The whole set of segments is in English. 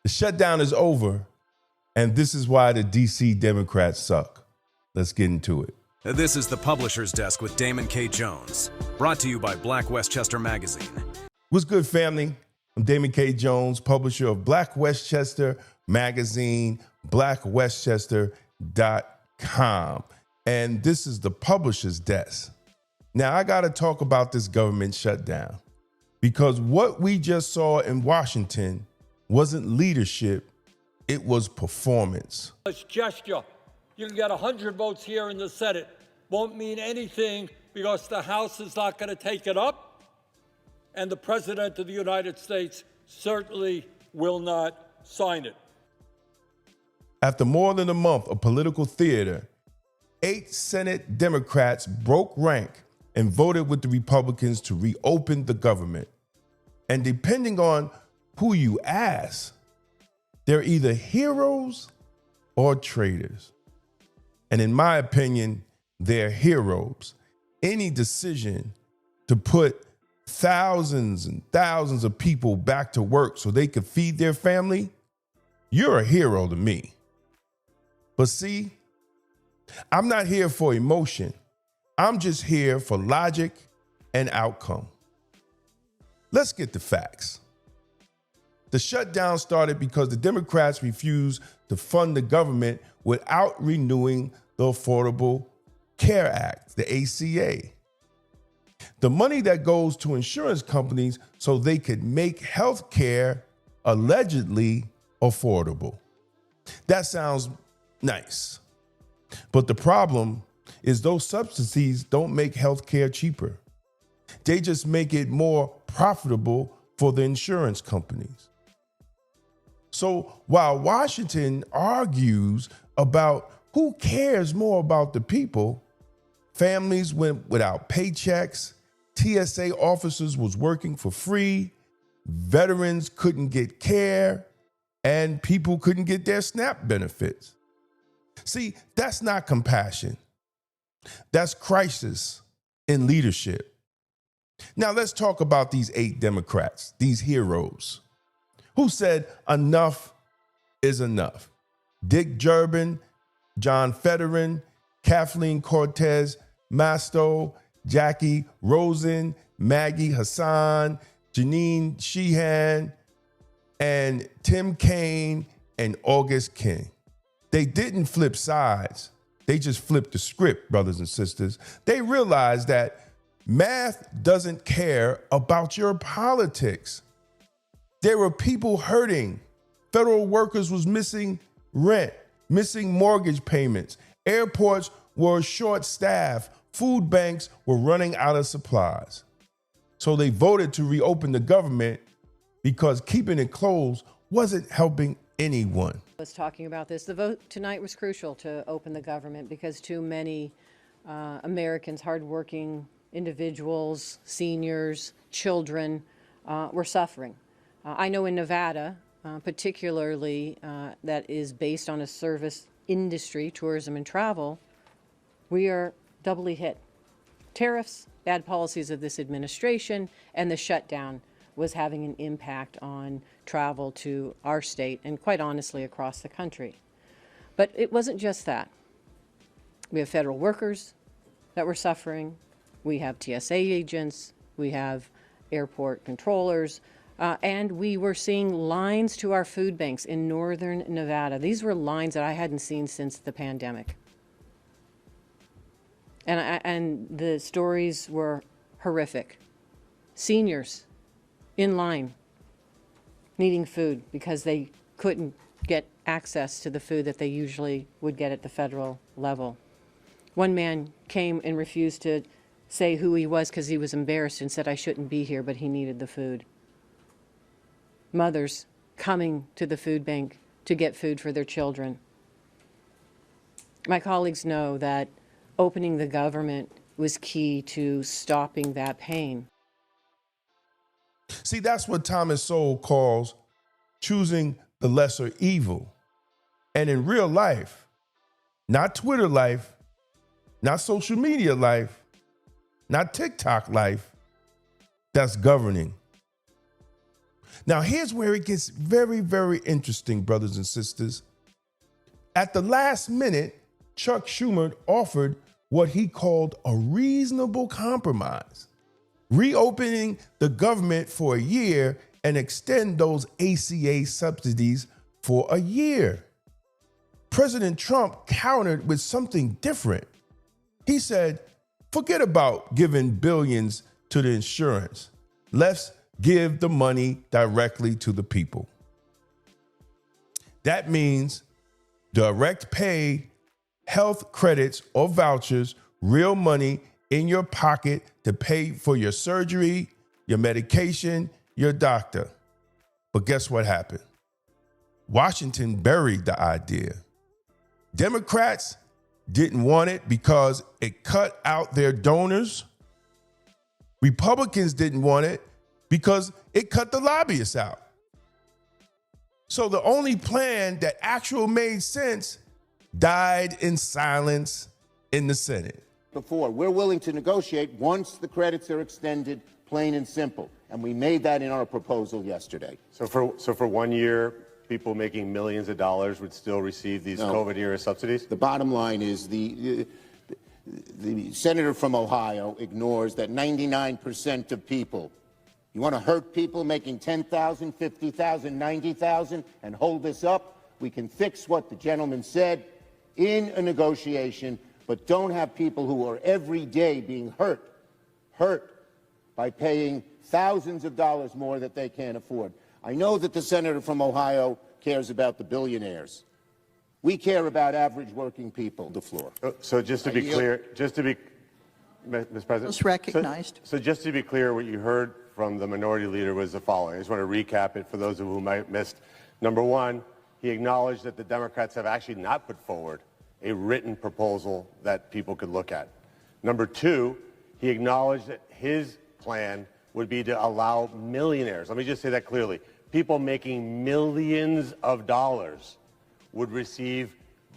The shutdown is over, and this is why the DC Democrats suck. Let's get into it. This is the Publisher's Desk with Damon K. Jones, brought to you by Black Westchester Magazine. What's good, family? I'm Damon K. Jones, publisher of Black Westchester Magazine, blackwestchester.com. And this is the Publisher's Desk. Now, I got to talk about this government shutdown because what we just saw in Washington wasn't leadership, it was performance. It's gesture. You can get 100 votes here in the Senate. Won't mean anything because the House is not going to take it up, and the President of the United States certainly will not sign it. After more than a month of political theater, 8 Senate Democrats broke rank and voted with the Republicans to reopen the government. And depending on who you ask, they're either heroes or traitors. And in my opinion, they're heroes. Any decision to put thousands and thousands of people back to work so they could feed their family, you're a hero to me. But see, I'm not here for emotion. I'm just here for logic and outcome. Let's get the facts. The shutdown started because the Democrats refused to fund the government without renewing the Affordable Care Act, the ACA. The money that goes to insurance companies so they could make health care allegedly affordable. That sounds nice. But the problem is those subsidies don't make health care cheaper. They just make it more profitable for the insurance companies. So while Washington argues about who cares more about the people, families went without paychecks, TSA officers was working for free, veterans couldn't get care, and people couldn't get their SNAP benefits. See, that's not compassion. That's crisis in leadership. Now let's talk about these 8 Democrats, these heroes. Who said enough is enough? Dick Durbin, John Fetterman, Kathleen Cortez Masto, Jackie Rosen, Maggie Hassan, Janine Sheehan, and Tim Kaine and August King. They didn't flip sides. They just flipped the script, brothers and sisters. They realized that math doesn't care about your politics. There were people hurting. Federal workers was missing rent, missing mortgage payments. Airports were short-staffed. Food banks were running out of supplies. So they voted to reopen the government because keeping it closed wasn't helping anyone. I was talking about this. The vote tonight was crucial to open the government because too many Americans, hardworking individuals, seniors, children, were suffering. I know in Nevada, particularly that is based on a service industry, tourism and travel, we are doubly hit. Tariffs, bad policies of this administration, and the shutdown was having an impact on travel to our state and quite honestly across the country. But it wasn't just that. We have federal workers that were suffering. We have TSA agents. We have airport controllers. And we were seeing lines to our food banks in northern Nevada. These were lines that I hadn't seen since the pandemic. And the stories were horrific. Seniors in line needing food because they couldn't get access to the food that they usually would get at the federal level. One man came and refused to say who he was because he was embarrassed and said, I shouldn't be here, but he needed the food. Mothers coming to the food bank to get food for their children. My colleagues know that opening the government was key to stopping that pain. See, that's what Thomas Sowell calls choosing the lesser evil. And in real life, not Twitter life, not social media life, not TikTok life, that's governing. Now, here's where it gets very, very interesting, brothers and sisters. At the last minute, Chuck Schumer offered what he called a reasonable compromise, reopening the government for a year and extend those ACA subsidies for a year. President Trump countered with something different. He said, forget about giving billions to the insurance. Let's give the money directly to the people. That means direct pay, health credits or vouchers, real money in your pocket to pay for your surgery, your medication, your doctor. But guess what happened? Washington buried the idea. Democrats didn't want it because it cut out their donors. Republicans didn't want it because it cut the lobbyists out. So the only plan that actually made sense died in silence in the Senate. Before, we're willing to negotiate once the credits are extended, plain and simple. And we made that in our proposal yesterday. So for 1 year, people making millions of dollars would still receive these COVID-era subsidies? The bottom line is the senator from Ohio ignores that 99% of people, you want to hurt people making $10,000, $50,000, $90,000 and hold this up? We can fix what the gentleman said in a negotiation, but don't have people who are every day being hurt by paying thousands of dollars more that they can't afford. I know that the senator from Ohio cares about the billionaires. We care about average working people. The floor. So just to be clear, Mr. President. Was recognized. So just to be clear, what you heard from the minority leader was the following. I just want to recap it for those of you who might have missed. Number one, he acknowledged that the Democrats have actually not put forward a written proposal that people could look at. Number two, he acknowledged that his plan would be to allow millionaires, let me just say that clearly, people making millions of dollars would receive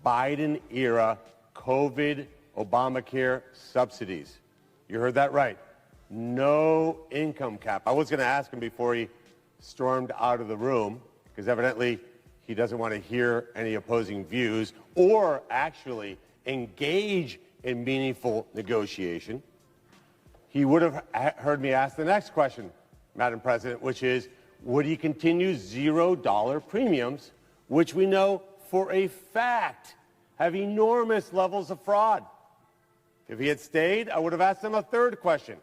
Biden-era COVID Obamacare subsidies. You heard that right. No income cap. I was going to ask him before he stormed out of the room, because evidently he doesn't want to hear any opposing views or actually engage in meaningful negotiation. He would have heard me ask the next question, Madam President, which is, would he continue $0 premiums, which we know for a fact have enormous levels of fraud? If he had stayed, I would have asked him a third question.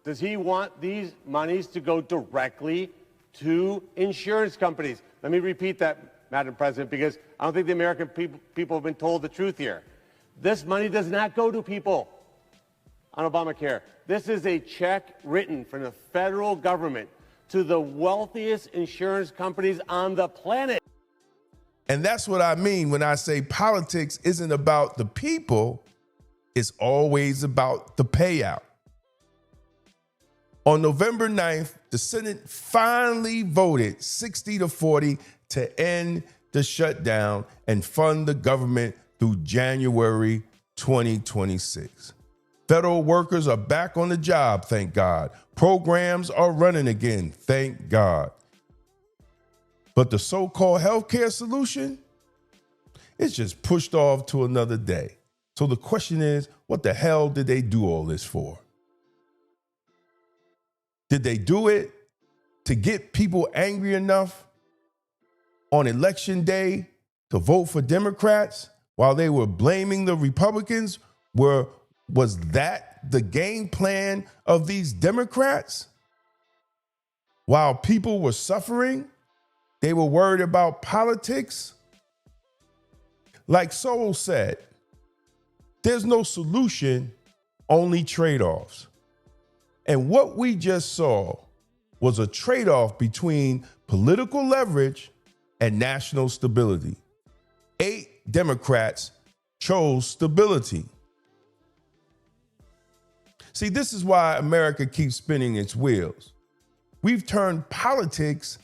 Does he want these monies to go directly to insurance companies? Let me repeat that, Madam President, because I don't think the American people have been told the truth here. This money does not go to people on Obamacare. This is a check written from the federal government to the wealthiest insurance companies on the planet. And that's what I mean when I say politics isn't about the people, it's always about the payout. On November 9th, the Senate finally voted 60-40 to end the shutdown and fund the government through January 2026. Federal workers are back on the job, thank God. Programs are running again, thank God. But the so-called healthcare solution, it's just pushed off to another day. So the question is, what the hell did they do all this for? Did they do it to get people angry enough on election day to vote for Democrats while they were blaming the Republicans? Was that the game plan of these Democrats? While people were suffering, they were worried about politics? Like Sowell said, there's no solution, only trade-offs. And what we just saw was a trade-off between political leverage and national stability. 8 Democrats chose stability. See, this is why America keeps spinning its wheels. We've turned politics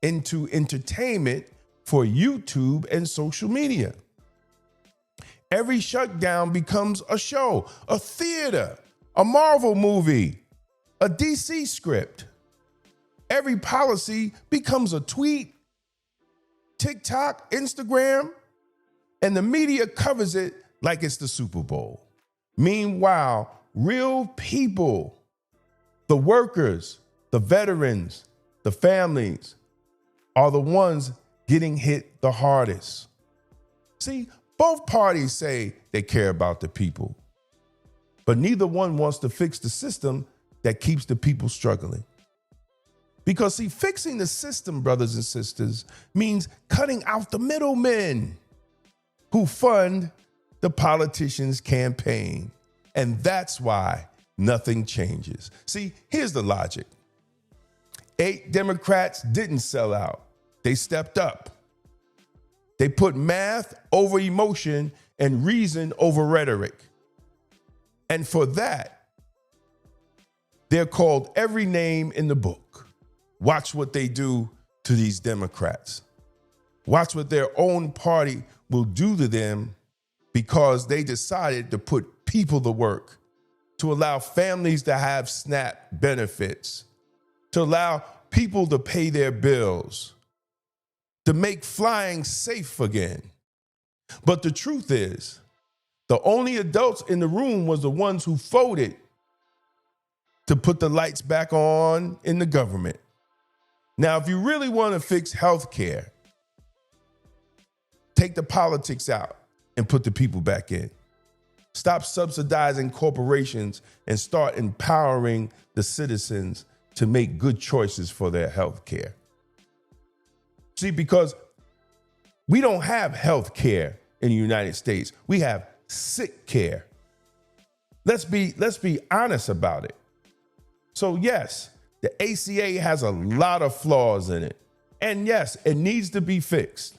into entertainment for YouTube and social media. Every shutdown becomes a show, a theater, a Marvel movie, a DC script. every policy becomes a tweet, TikTok, Instagram, and the media covers it like it's the Super Bowl. Meanwhile, real people, the workers, the veterans, the families, are the ones getting hit the hardest. See, both parties say they care about the people, but neither one wants to fix the system that keeps the people struggling. Because see, fixing the system, brothers and sisters, means cutting out the middlemen who fund the politicians' campaign. And that's why nothing changes. See, here's the logic. 8 Democrats didn't sell out. They stepped up. They put math over emotion and reason over rhetoric. And for that, they're called every name in the book. Watch what they do to these Democrats. Watch what their own party will do to them because they decided to put people to work, to allow families to have SNAP benefits, to allow people to pay their bills, to make flying safe again. But the truth is, the only adults in the room was the ones who voted to put the lights back on in the government. Now, if you really want to fix health care, take the politics out and put the people back in. Stop subsidizing corporations and start empowering the citizens to make good choices for their health care. See, because we don't have health care in the United States. We have sick care. Let's be honest about it. So yes, the ACA has a lot of flaws in it. And yes, it needs to be fixed.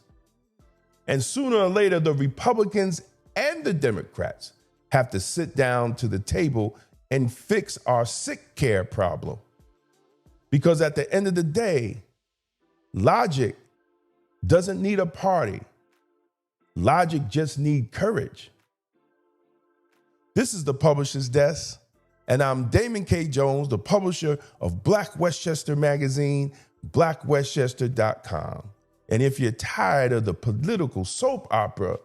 And sooner or later, the Republicans and the Democrats have to sit down to the table and fix our sick care problem. Because at the end of the day, logic doesn't need a party. Logic just needs courage. This is the Publisher's Desk, and I'm Damon K. Jones, the publisher of Black Westchester magazine, blackwestchester.com. And if you're tired of the political soap opera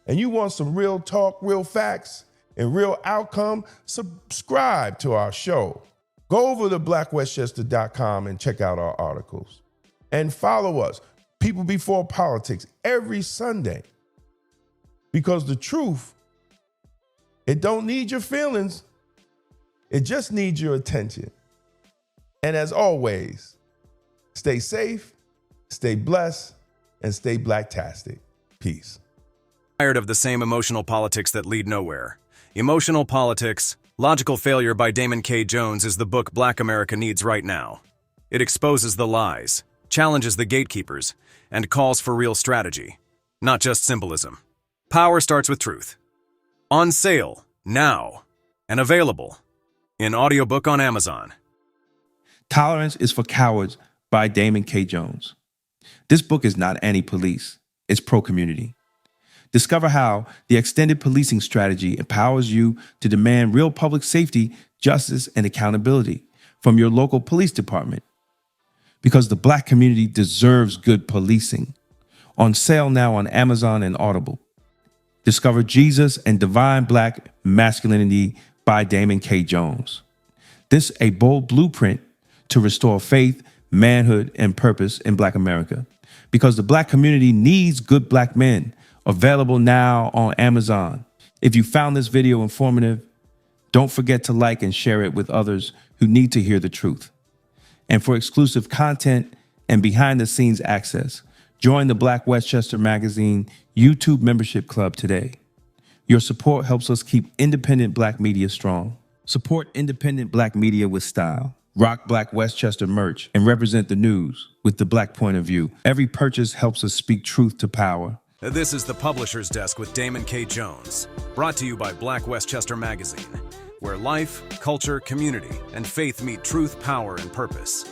and you want some real talk, real facts, and real outcome, subscribe to our show. Go over to blackwestchester.com and check out our articles. And follow us, People Before Politics, every Sunday. Because the truth, it don't need your feelings. It just needs your attention. And as always, stay safe, stay blessed, and stay blacktastic. Peace. Tired of the same emotional politics that lead nowhere? Emotional Politics, Logical Failure by Damon K. Jones is the book Black America needs right now. It exposes the lies, challenges the gatekeepers, and calls for real strategy, not just symbolism. Power starts with truth. On sale, now, and available in audiobook on Amazon. Tolerance is for Cowards by Damon K. Jones. This book is not anti-police, it's pro-community. Discover how the extended policing strategy empowers you to demand real public safety, justice, and accountability from your local police department. Because the Black community deserves good policing. On sale now on Amazon and Audible. Discover Jesus and Divine Black Masculinity by Damon K. Jones. This a bold blueprint to restore faith, manhood, and purpose in Black America. Because the Black community needs good Black men. Available now on Amazon. If you found this video informative, don't forget to like and share it with others who need to hear the truth. And for exclusive content and behind-the-scenes access, join the Black Westchester Magazine YouTube membership club today. Your support helps us keep independent Black media strong. Support independent Black media with style. Rock Black Westchester merch and represent the news with the Black point of view. Every purchase helps us speak truth to power. This is the Publisher's Desk with Damon K. Jones, brought to you by Black Westchester Magazine, where life, culture, community, and faith meet truth, power, and purpose.